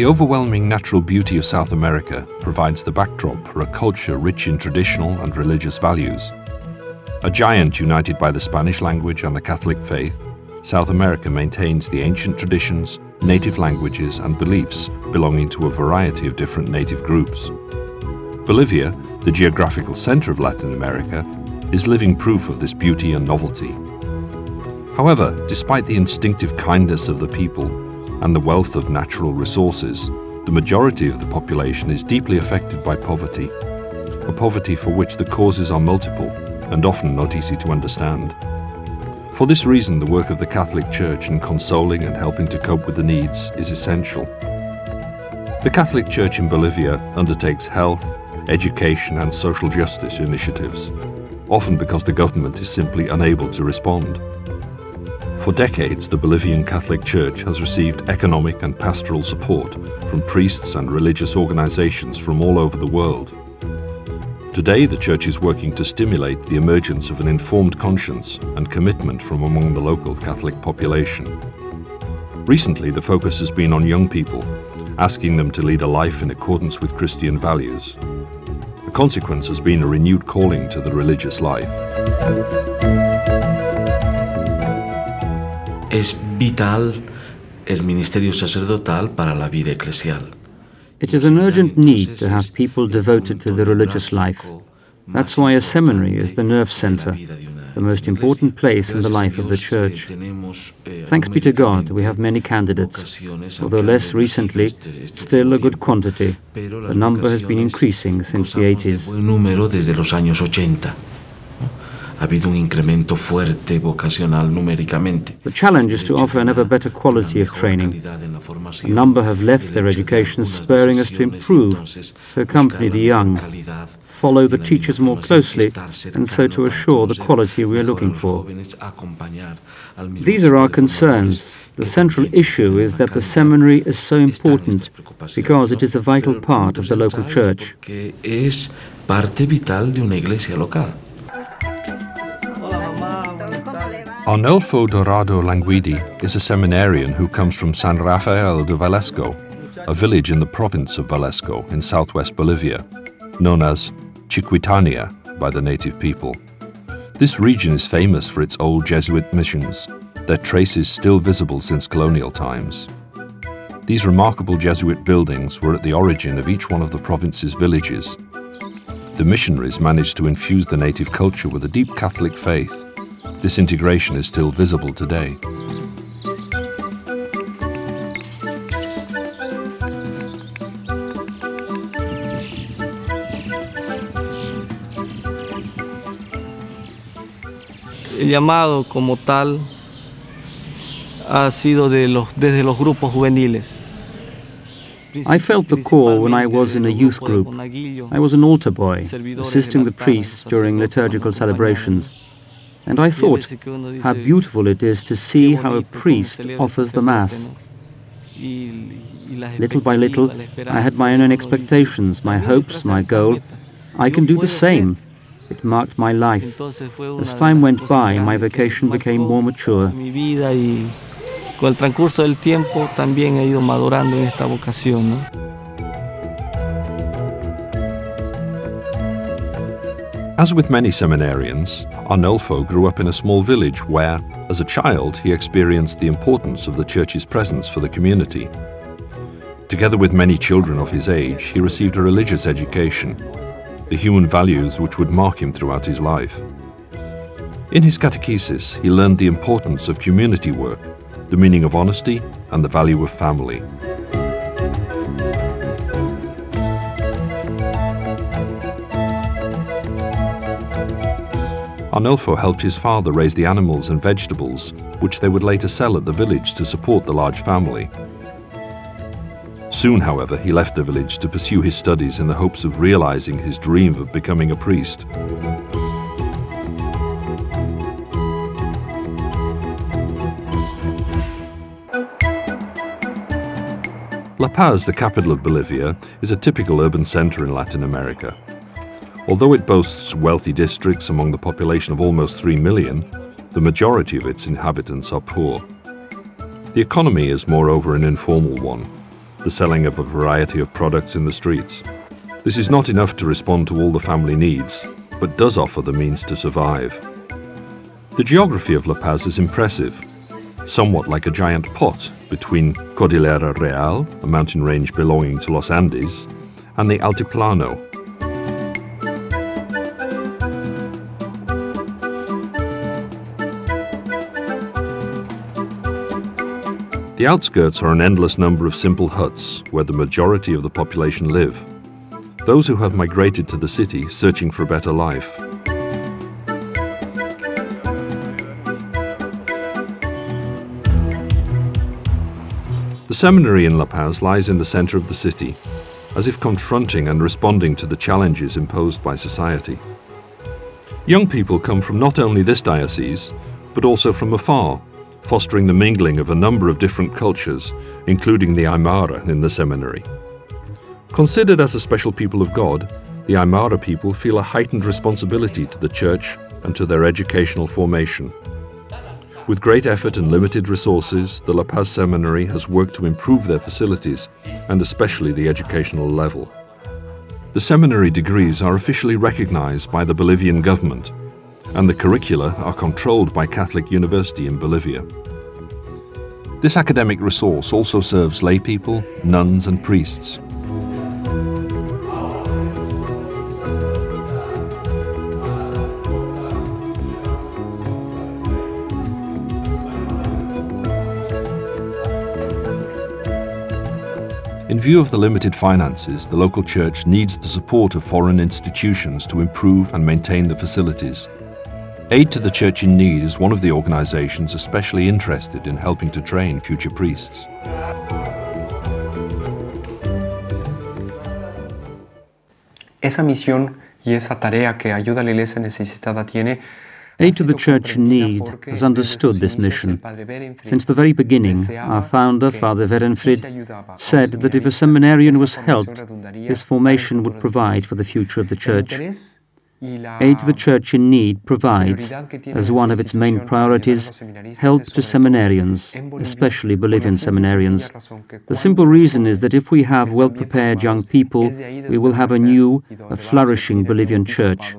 The overwhelming natural beauty of South America provides the backdrop for a culture rich in traditional and religious values. A giant united by the Spanish language and the Catholic faith, South America maintains the ancient traditions, native languages and beliefs belonging to a variety of different native groups. Bolivia, the geographical center of Latin America, is living proof of this beauty and novelty. However, despite the instinctive kindness of the people and the wealth of natural resources, the majority of the population is deeply affected by poverty, a poverty for which the causes are multiple and often not easy to understand. For this reason, the work of the Catholic Church in consoling and helping to cope with the needs is essential. The Catholic Church in Bolivia undertakes health, education and social justice initiatives, often because the government is simply unable to respond. For decades, the Bolivian Catholic Church has received economic and pastoral support from priests and religious organizations from all over the world. Today, the Church is working to stimulate the emergence of an informed conscience and commitment from among the local Catholic population. Recently, the focus has been on young people, asking them to lead a life in accordance with Christian values. The consequence has been a renewed calling to the religious life. Es vital el ministerio sacerdotal para la vida eclesial. It is an urgent need to have people devoted to the religious life. That's why a seminary is the nerve center, the most important place in the life of the Church. Thanks be to God, we have many candidates, although less recently, still a good quantity. The number has been increasing since the 80s. Ha habido un incremento fuerte vocacional numéricamente. The challenge is to offer an ever better quality of training. A number have left their education, spurring us to improve, to accompany the young, follow the teachers more closely, and so to assure the quality we are looking for. These are our concerns. The central issue is that the seminary is so important because it is a vital part of the local church. Es parte vital de una iglesia local. Arnulfo Dorado Languidey is a seminarian who comes from San Rafael de Velasco, a village in the province of Velasco in southwest Bolivia, known as Chiquitania by the native people. This region is famous for its old Jesuit missions, their traces still visible since colonial times. These remarkable Jesuit buildings were at the origin of each one of the province's villages. The missionaries managed to infuse the native culture with a deep Catholic faith. This integration is still visible today. El llamado como tal ha sido desde los grupos juveniles. I felt the call when I was in a youth group. I was an altar boy, assisting the priests during liturgical celebrations. And I thought how beautiful it is to see how a priest offers the Mass. Little by little, I had my own expectations, my hopes, my goal. I can do the same. It marked my life. As time went by, my vocation became more mature. Con el transcurso del tiempo también he ido madurando en esta vocación, ¿no? As with many seminarians, Arnulfo grew up in a small village where, as a child, he experienced the importance of the Church's presence for the community. Together with many children of his age, he received a religious education, the human values which would mark him throughout his life. In his catechesis, he learned the importance of community work, the meaning of honesty, and the value of family. Arnulfo helped his father raise the animals and vegetables, which they would later sell at the village to support the large family. Soon, however, he left the village to pursue his studies in the hopes of realizing his dream of becoming a priest. La Paz, the capital of Bolivia, is a typical urban center in Latin America. Although it boasts wealthy districts among the population of almost 3 million, the majority of its inhabitants are poor. The economy is moreover an informal one. the selling of a variety of products in the streets. This is not enough to respond to all the family needs, but does offer the means to survive. The geography of La Paz is impressive, somewhat like a giant pot between Cordillera Real, a mountain range belonging to Los Andes, and the Altiplano. The outskirts are an endless number of simple huts where the majority of the population live, those who have migrated to the city searching for a better life. The seminary in La Paz lies in the center of the city, as if confronting and responding to the challenges imposed by society. Young people come from not only this diocese, but also from afar, fostering the mingling of a number of different cultures, including the Aymara in the seminary. Considered as a special people of God, the Aymara people feel a heightened responsibility to the Church and to their educational formation. With great effort and limited resources, the La Paz Seminary has worked to improve their facilities and especially the educational level. The seminary degrees are officially recognized by the Bolivian government, and the curricula are controlled by Catholic University in Bolivia. This academic resource also serves lay people, nuns and priests. In view of the limited finances, the local church needs the support of foreign institutions to improve and maintain the facilities. Aid to the Church in Need is one of the organizations especially interested in helping to train future priests. Esa misión y esa tarea que Ayuda a la Iglesia Necesitada tiene. Aid to the Church in Need has understood this mission. Since the very beginning, our founder, Father Berenfrid, said that if a seminarian was helped, his formation would provide for the future of the Church. Aid to the Church in Need provides, as one of its main priorities, help to seminarians, especially Bolivian seminarians. The simple reason is that if we have well-prepared young people, we will have a flourishing Bolivian Church.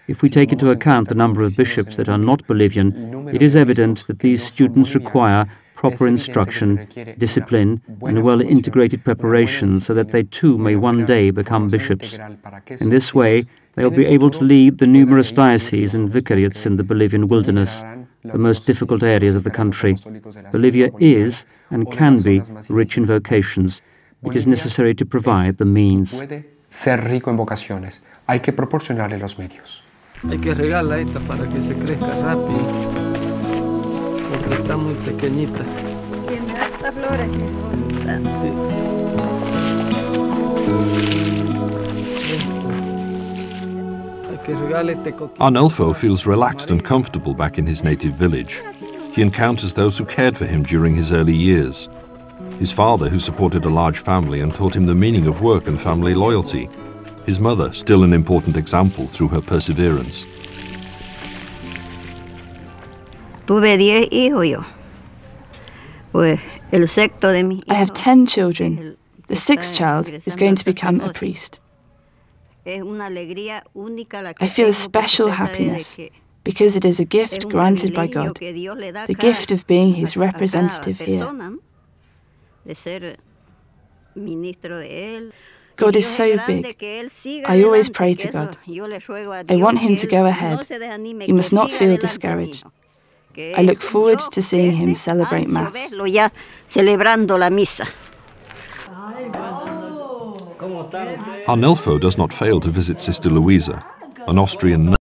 If we take into account the number of bishops that are not Bolivian, it is evident that these students require proper instruction, discipline, and well-integrated preparation so that they too may one day become bishops. In this way, they will be able to lead the numerous dioceses and vicariates in the Bolivian wilderness, the most difficult areas of the country. Bolivia is and can be rich in vocations. It is necessary to provide the means. Hay que regarla esta para que se crezca rápido, porque está muy pequeñita. Tiene hartas flores. Sí. Hay que regarle este coquito. Arnulfo feels relaxed and comfortable back in his native village. He encounters those who cared for him during his early years. His father, who supported a large family and taught him the meaning of work and family loyalty. His mother, still an important example through her perseverance. Tuve 10 hijos yo. Pues el sexto de mis hijos. I have 10 children. The sixth child is going to become a priest. I feel a special happiness because it is a gift granted by God, the gift of being His representative here. God is so big. I always pray to God. I want Him to go ahead. He must not feel discouraged. I look forward to seeing him celebrate Mass. Arnulfo does not fail to visit Sister Luisa, an Austrian nun.